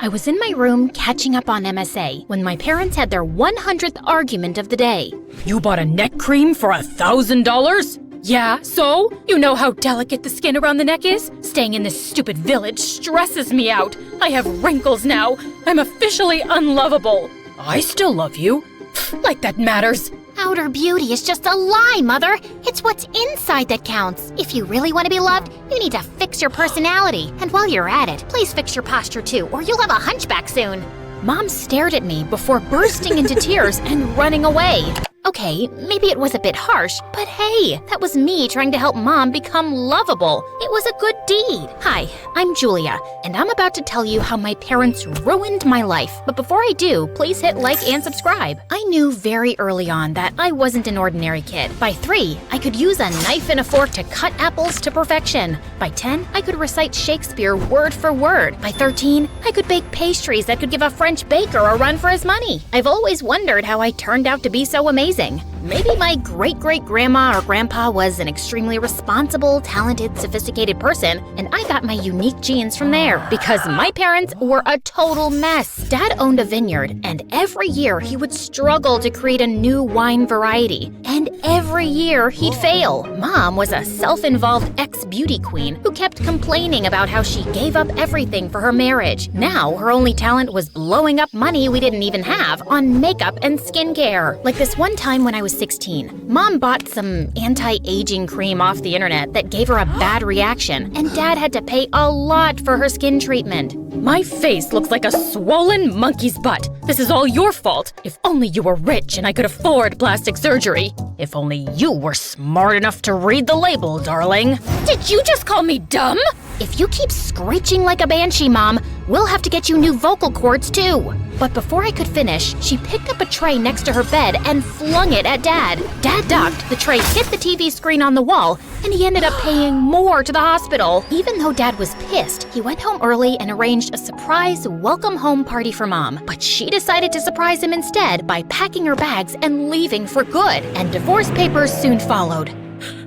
I was in my room catching up on MSA when my parents had their 100th argument of the day. You bought a neck cream for $1,000? Yeah, so? You know how delicate the skin around the neck is? Staying in this stupid village stresses me out. I have wrinkles now. I'm officially unlovable. I still love you. Like that matters. Outer beauty is just a lie, Mother. It's what's inside that counts. If you really want to be loved, you need to fix your personality. And while you're at it, please fix your posture too, or you'll have a hunchback soon. Mom stared at me before bursting into tears and running away. Okay, maybe it was a bit harsh, but hey, that was me trying to help Mom become lovable. It was a good deed. Hi, I'm Julia, and I'm about to tell you how my parents ruined my life. But before I do, please hit like and subscribe. I knew very early on that I wasn't an ordinary kid. By 3, I could use a knife and a fork to cut apples to perfection. By 10, I could recite Shakespeare word for word. By 13, I could bake pastries that could give a French baker a run for his money. I've always wondered how I turned out to be so amazing. Maybe my great-great-grandma or grandpa was an extremely responsible, talented, sophisticated person, and I got my unique genes from there, because my parents were a total mess. Dad owned a vineyard, and every year he would struggle to create a new wine variety, and every year he'd fail. Mom was a self-involved ex-beauty queen who kept complaining about how she gave up everything for her marriage. Now her only talent was blowing up money we didn't even have on makeup and skincare. Like this one time when I was 16, Mom bought some anti-aging cream off the internet that gave her a bad reaction, and Dad had to pay a lot for her skin treatment. My face looks like a swollen monkey's butt. This is all your fault. If only you were rich and I could afford plastic surgery. If only you were smart enough to read the label, darling. Did you just call me dumb? If you keep screeching like a banshee, Mom, we'll have to get you new vocal cords too. But before I could finish, she picked up a tray next to her bed and flung it at Dad. Dad ducked, the tray hit the TV screen on the wall, and he ended up paying more to the hospital. Even though Dad was pissed, he went home early and arranged a surprise welcome home party for Mom. But she decided to surprise him instead by packing her bags and leaving for good. And divorce papers soon followed.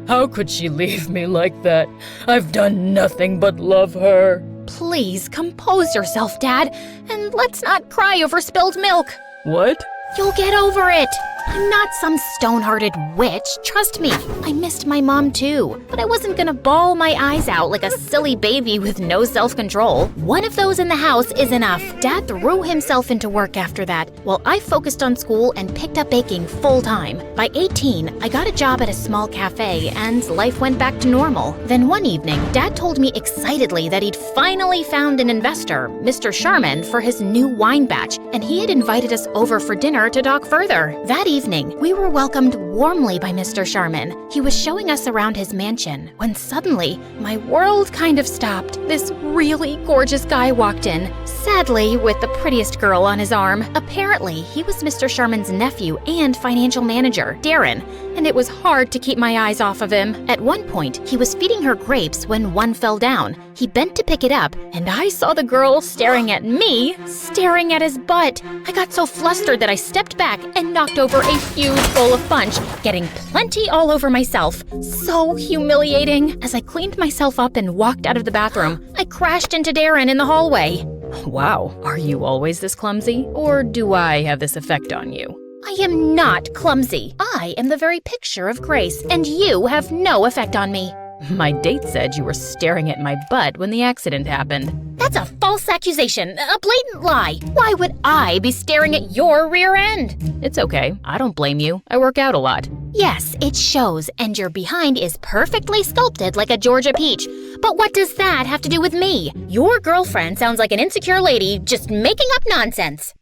How could she leave me like that? I've done nothing but love her. Please compose yourself, Dad, and let's not cry over spilled milk. What? You'll get over it. I'm not some stone-hearted witch, trust me. I missed my mom too, but I wasn't gonna bawl my eyes out like a silly baby with no self-control. One of those in the house is enough. Dad threw himself into work after that, while I focused on school and picked up baking full-time. By 18, I got a job at a small cafe, and life went back to normal. Then one evening, Dad told me excitedly that he'd finally found an investor, Mr. Sharman, for his new wine batch, and he had invited us over for dinner to talk further. That evening, we were welcomed warmly by Mr. Sharman. He was showing us around his mansion, when suddenly, my world kind of stopped. This really gorgeous guy walked in, sadly with the prettiest girl on his arm. Apparently, he was Mr. Sharman's nephew and financial manager, Darren, and it was hard to keep my eyes off of him. At one point, he was feeding her grapes when one fell down. He bent to pick it up, and I saw the girl staring at me, staring at his butt. I got so flustered that I stepped back and knocked over a huge bowl of punch, getting plenty all over myself. So humiliating. As I cleaned myself up and walked out of the bathroom, I crashed into Darren in the hallway. Wow, are you always this clumsy? Or do I have this effect on you? I am not clumsy. I am the very picture of grace, and you have no effect on me. My date said you were staring at my butt when the accident happened. That's a false accusation, a blatant lie. Why would I be staring at your rear end? It's okay. I don't blame you. I work out a lot. Yes, it shows, and your behind is perfectly sculpted like a Georgia peach. But what does that have to do with me? Your girlfriend sounds like an insecure lady just making up nonsense.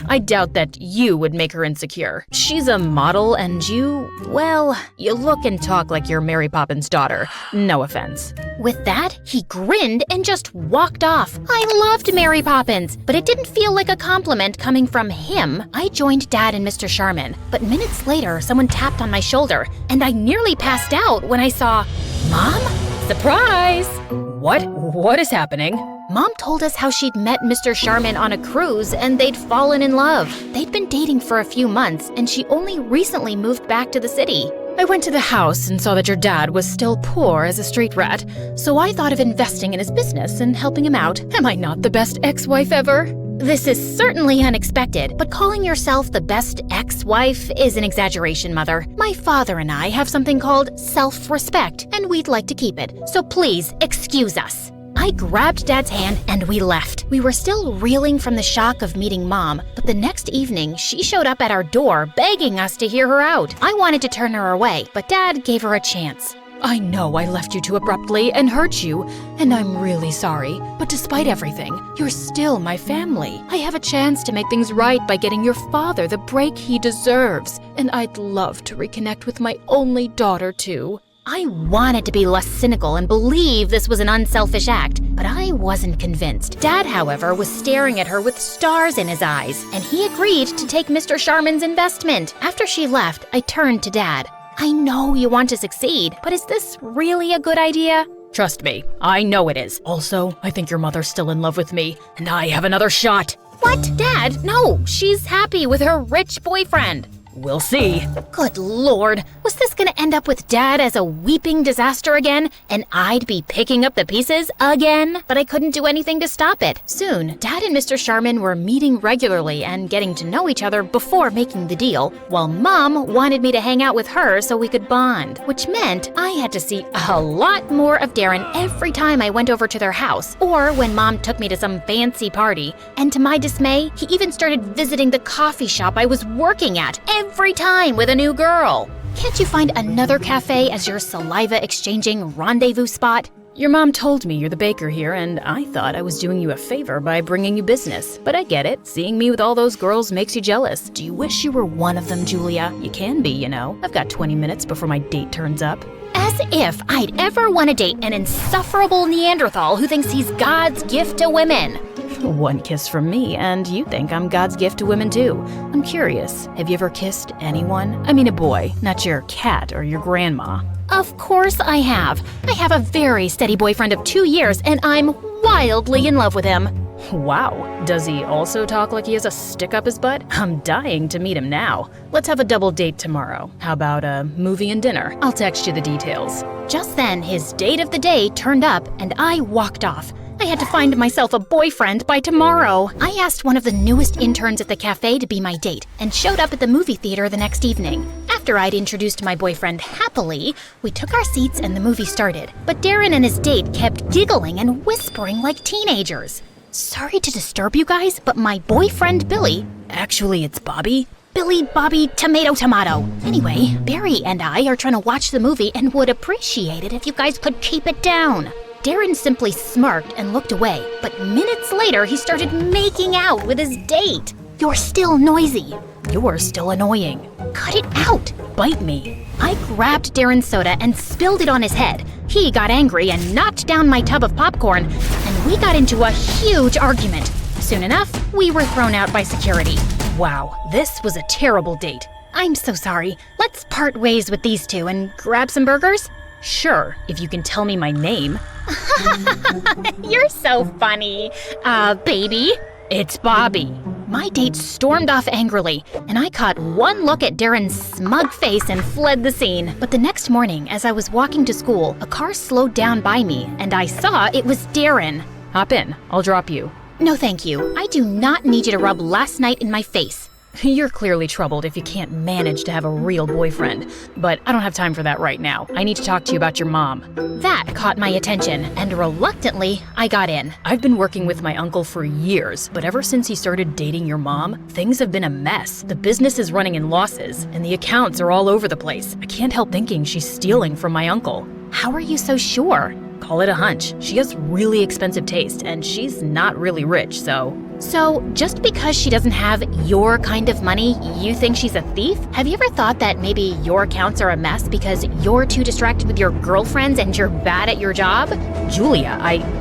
I doubt that you would make her insecure. She's a model and you, well, you look and talk like you're Mary Poppins' daughter. No offense. With that, he grinned and just walked off. I loved Mary Poppins, but it didn't feel like a compliment coming from him. I joined Dad and Mr. Sharman, but minutes later, someone tapped on my shoulder, and I nearly passed out when I saw Mom? Surprise! What is happening? Mom told us how she'd met Mr. Sharman on a cruise and they'd fallen in love. They'd been dating for a few months and she only recently moved back to the city. I went to the house and saw that your dad was still poor as a street rat, so I thought of investing in his business and helping him out. Am I not the best ex-wife ever? This is certainly unexpected, but calling yourself the best ex-wife is an exaggeration, Mother. My father and I have something called self-respect, and we'd like to keep it, so please excuse us. I grabbed Dad's hand and we left. We were still reeling from the shock of meeting Mom, but the next evening she showed up at our door begging us to hear her out. I wanted to turn her away, but Dad gave her a chance. I know I left you too abruptly and hurt you, and I'm really sorry. But despite everything, you're still my family. I have a chance to make things right by getting your father the break he deserves, and I'd love to reconnect with my only daughter too. I wanted to be less cynical and believe this was an unselfish act, but I wasn't convinced. Dad, however, was staring at her with stars in his eyes, and he agreed to take Mr. Sharman's investment. After she left, I turned to Dad. I know you want to succeed, but is this really a good idea? Trust me, I know it is. Also, I think your mother's still in love with me, and I have another shot. What? Dad, no, she's happy with her rich boyfriend. We'll see. Good Lord, was this gonna end up with Dad as a weeping disaster again, and I'd be picking up the pieces again? But I couldn't do anything to stop it. Soon, Dad and Mr. Sharman were meeting regularly and getting to know each other before making the deal, while Mom wanted me to hang out with her so we could bond, which meant I had to see a lot more of Darren every time I went over to their house, or when Mom took me to some fancy party. And to my dismay, he even started visiting the coffee shop I was working at every time with a new girl. Can't you find another cafe as your saliva-exchanging rendezvous spot? Your mom told me you're the baker here, and I thought I was doing you a favor by bringing you business. But I get it. Seeing me with all those girls makes you jealous. Do you wish you were one of them, Julia? You can be, you know. I've got 20 minutes before my date turns up. As if I'd ever want to date an insufferable Neanderthal who thinks he's God's gift to women. One kiss from me, and you think I'm God's gift to women too. I'm curious, have you ever kissed anyone? I mean a boy, not your cat or your grandma. Of course I have. I have a very steady boyfriend of 2 years, and I'm wildly in love with him. Wow, does he also talk like he has a stick up his butt? I'm dying to meet him now. Let's have a double date tomorrow. How about a movie and dinner? I'll text you the details. Just then, his date of the day turned up, and I walked off. I had to find myself a boyfriend by tomorrow. I asked one of the newest interns at the cafe to be my date and showed up at the movie theater the next evening. After I'd introduced my boyfriend happily, we took our seats and the movie started. But Darren and his date kept giggling and whispering like teenagers. Sorry to disturb you guys, but my boyfriend Billy— Actually, it's Bobby. Billy, Bobby, tomato. Anyway, Barry and I are trying to watch the movie and would appreciate it if you guys could keep it down. Darren simply smirked and looked away, but minutes later he started making out with his date. You're still noisy. You're still annoying. Cut it out. Bite me. I grabbed Darren's soda and spilled it on his head. He got angry and knocked down my tub of popcorn, and we got into a huge argument. Soon enough, we were thrown out by security. Wow, this was a terrible date. I'm so sorry. Let's part ways with these two and grab some burgers? Sure, if you can tell me my name. You're so funny. Baby? It's Bobby. My date stormed off angrily, and I caught one look at Darren's smug face and fled the scene. But the next morning, as I was walking to school, a car slowed down by me, and I saw it was Darren. Hop in, I'll drop you. No thank you. I do not need you to rub last night in my face. You're clearly troubled if you can't manage to have a real boyfriend, but I don't have time for that right now. I need to talk to you about your mom. That caught my attention, and reluctantly, I got in. I've been working with my uncle for years, but ever since he started dating your mom, things have been a mess. The business is running in losses, and the accounts are all over the place. I can't help thinking she's stealing from my uncle. How are you so sure? Call it a hunch. She has really expensive taste, and she's not really rich, so... So, just because she doesn't have your kind of money, you think she's a thief? Have you ever thought that maybe your accounts are a mess because you're too distracted with your girlfriends and you're bad at your job? Julia,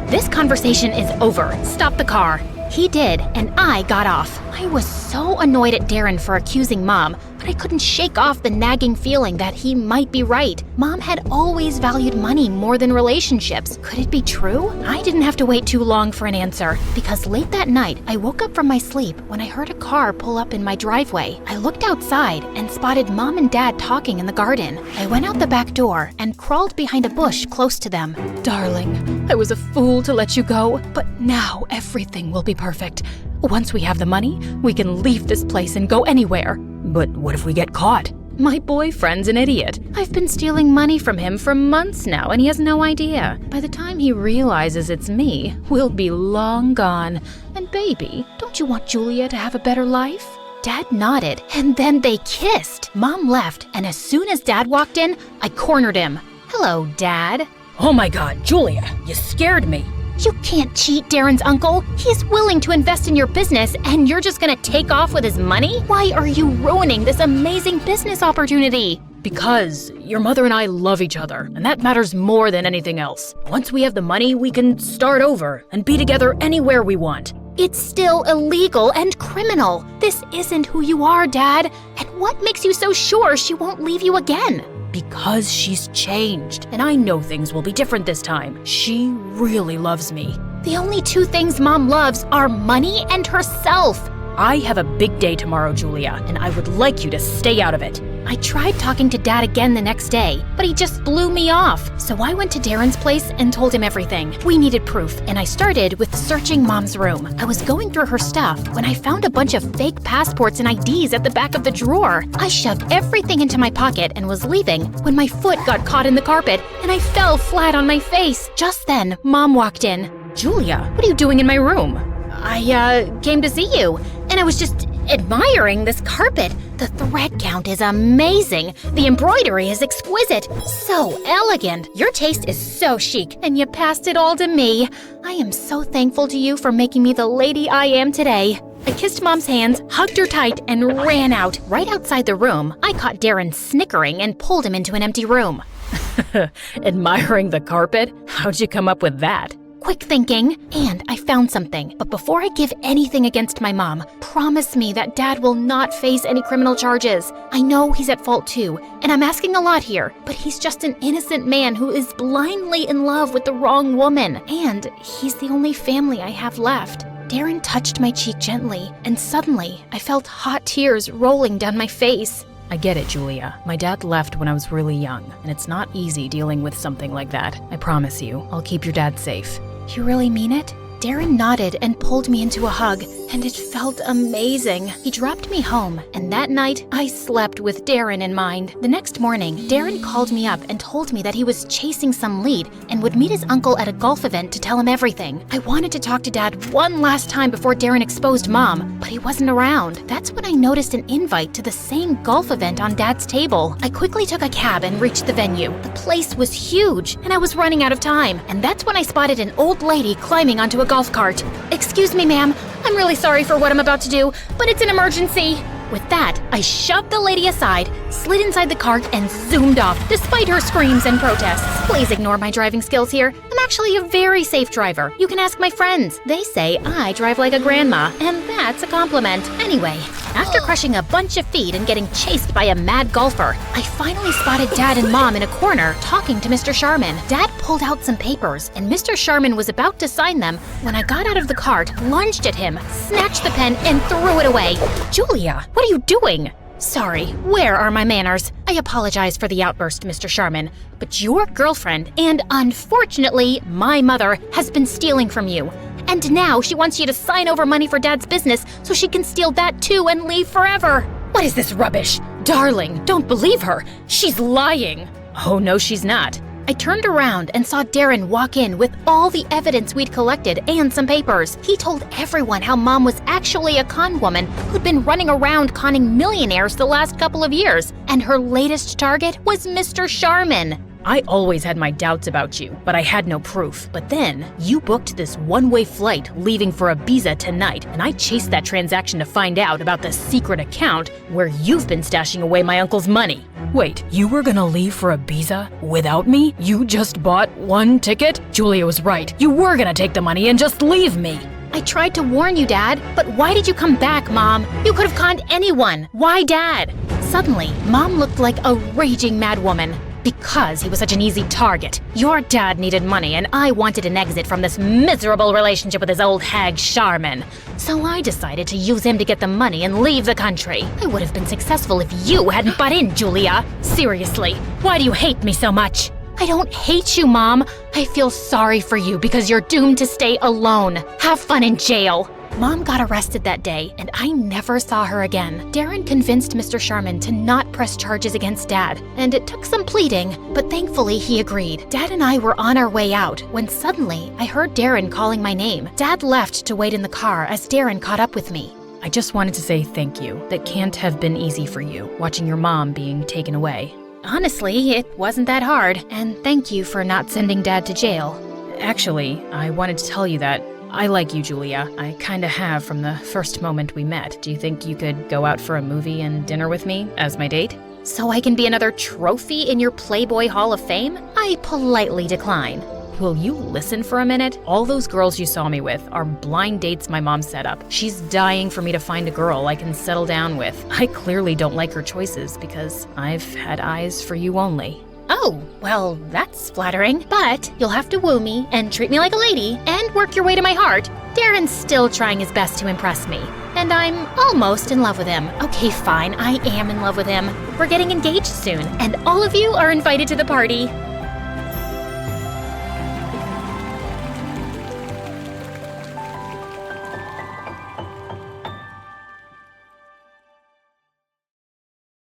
This conversation is over. Stop the car. He did, and I got off. I was so annoyed at Darren for accusing Mom, but but I couldn't shake off the nagging feeling that he might be right. Mom had always valued money more than relationships. Could it be true? I didn't have to wait too long for an answer, because late that night, I woke up from my sleep when I heard a car pull up in my driveway. I looked outside and spotted Mom and Dad talking in the garden. I went out the back door and crawled behind a bush close to them. Darling, I was a fool to let you go, but now everything will be perfect. Once we have the money, we can leave this place and go anywhere. But what if we get caught? My boyfriend's an idiot. I've been stealing money from him for months now, and he has no idea. By the time he realizes it's me, we'll be long gone. And baby, don't you want Julia to have a better life? Dad nodded, and then they kissed. Mom left, and as soon as Dad walked in, I cornered him. Hello, Dad. Oh my God, Julia, you scared me. You can't cheat Darren's uncle. He's willing to invest in your business, and you're just gonna take off with his money? Why are you ruining this amazing business opportunity? Because your mother and I love each other, and that matters more than anything else. Once we have the money, we can start over and be together anywhere we want. It's still illegal and criminal. This isn't who you are, Dad. And what makes you so sure she won't leave you again? Because she's changed, and I know things will be different this time. She really loves me. The only two things Mom loves are money and herself. I have a big day tomorrow, Julia, and I would like you to stay out of it. I tried talking to Dad again the next day, but he just blew me off. So I went to Darren's place and told him everything. We needed proof, and I started with searching Mom's room. I was going through her stuff when I found a bunch of fake passports and IDs at the back of the drawer. I shoved everything into my pocket and was leaving when my foot got caught in the carpet and I fell flat on my face. Just then, Mom walked in. Julia, what are you doing in my room? I came to see you, and I was just admiring this carpet. The thread count is amazing. The embroidery is exquisite. So elegant. Your taste is so chic, and you passed it all to me. I am so thankful to you for making me the lady I am today. I kissed Mom's hands, hugged her tight, and ran out. Right outside the room, I caught Darren snickering and pulled him into an empty room. Admiring the carpet? How'd you come up with that? Quick thinking, and I found something. But before I give anything against my mom, promise me that Dad will not face any criminal charges. I know he's at fault too, and I'm asking a lot here, but he's just an innocent man who is blindly in love with the wrong woman, and he's the only family I have left. Darren touched my cheek gently, and suddenly I felt hot tears rolling down my face. I get it, Julia. My dad left when I was really young, and it's not easy dealing with something like that. I promise you, I'll keep your dad safe. You really mean it? Darren nodded and pulled me into a hug, and it felt amazing. He dropped me home, and that night, I slept with Darren in mind. The next morning, Darren called me up and told me that he was chasing some lead and would meet his uncle at a golf event to tell him everything. I wanted to talk to Dad one last time before Darren exposed Mom, but he wasn't around. That's when I noticed an invite to the same golf event on Dad's table. I quickly took a cab and reached the venue. The place was huge, and I was running out of time, and that's when I spotted an old lady climbing onto a golf cart. Excuse me, ma'am. I'm really sorry for what I'm about to do, but it's an emergency. With that, I shoved the lady aside, slid inside the cart, and zoomed off, despite her screams and protests. Please ignore my driving skills here. I'm actually a very safe driver. You can ask my friends. They say I drive like a grandma, and that's a compliment. Anyway, after crushing a bunch of feet and getting chased by a mad golfer, I finally spotted Dad and Mom in a corner talking to Mr. Sharman. Dad pulled out some papers, and Mr. Sharman was about to sign them when I got out of the cart, lunged at him, snatched the pen, and threw it away. Julia, what are you doing? Sorry, where are my manners? I apologize for the outburst, Mr. Sharman, but your girlfriend, and unfortunately, my mother, has been stealing from you. And now she wants you to sign over money for Dad's business so she can steal that too and leave forever. What is this rubbish? Darling, don't believe her. She's lying. Oh, no, she's not. I turned around and saw Darren walk in with all the evidence we'd collected and some papers. He told everyone how Mom was actually a con woman who'd been running around conning millionaires the last couple of years, and her latest target was Mr. Sharman. I always had my doubts about you, but I had no proof. But then, you booked this one-way flight leaving for Ibiza tonight, and I chased that transaction to find out about the secret account where you've been stashing away my uncle's money. Wait, you were gonna leave for Ibiza without me? You just bought one ticket? Julia was right. You were gonna take the money and just leave me. I tried to warn you, Dad, but why did you come back, Mom? You could have conned anyone. Why Dad? Suddenly, Mom looked like a raging madwoman. Because he was such an easy target. Your dad needed money, and I wanted an exit from this miserable relationship with his old hag Charmin. So I decided to use him to get the money and leave the country. I would have been successful if you hadn't butt in, Julia. Seriously, why do you hate me so much? I don't hate you, Mom. I feel sorry for you because you're doomed to stay alone. Have fun in jail. Mom got arrested that day, and I never saw her again. Darren convinced Mr. Sharman to not press charges against Dad, and it took some pleading, but thankfully he agreed. Dad and I were on our way out when suddenly I heard Darren calling my name. Dad left to wait in the car as Darren caught up with me. I just wanted to say thank you. That can't have been easy for you, watching your mom being taken away. Honestly, it wasn't that hard, and thank you for not sending Dad to jail. Actually, I wanted to tell you that I like you, Julia. I kinda have from the first moment we met. Do you think you could go out for a movie and dinner with me as my date? So I can be another trophy in your Playboy Hall of Fame? I politely decline. Will you listen for a minute? All those girls you saw me with are blind dates my mom set up. She's dying for me to find a girl I can settle down with. I clearly don't like her choices because I've had eyes for you only. Oh, well, that's flattering. But you'll have to woo me and treat me like a lady and work your way to my heart. Darren's still trying his best to impress me. And I'm almost in love with him. Okay, fine, I am in love with him. We're getting engaged soon, and all of you are invited to the party.